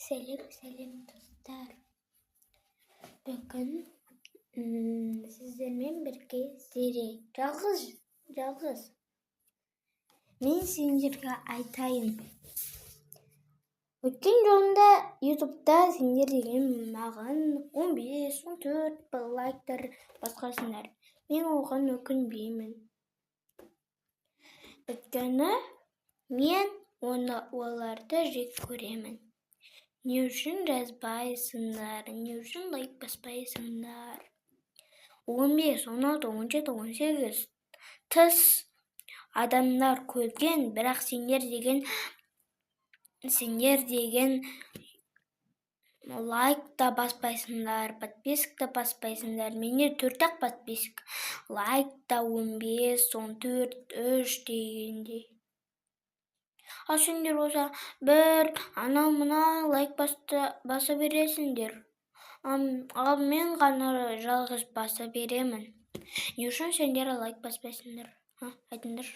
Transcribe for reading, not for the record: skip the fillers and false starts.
Сәлем достар. Бүгін сіздермен бірге жалғыз. Мен сендерге айтайын. Өткен жолында ютубта сендер деген маған 15-14 лайктар басқасыңдар. Мен оған өкінбеймін. Өйткені мен оларды жек көремін. Не үшін жазбайсыңдар, не үшін лайк баспайсыңдар? 15, 16, 17, 18 тыс адамдар көрген, бірақ сендер деген лайк та баспайсыңдар, подписок та баспайсыңдар. Менде 4-ақ подписок, лайк та 15, 14, 3 дегендей. Ал сендер болса бір анау-мынау лайк баса бересіңдер. Ал мен ғана жалғыз баса беремін. Не үшін сендер лайк баспайсыңдар? Айтыңдар.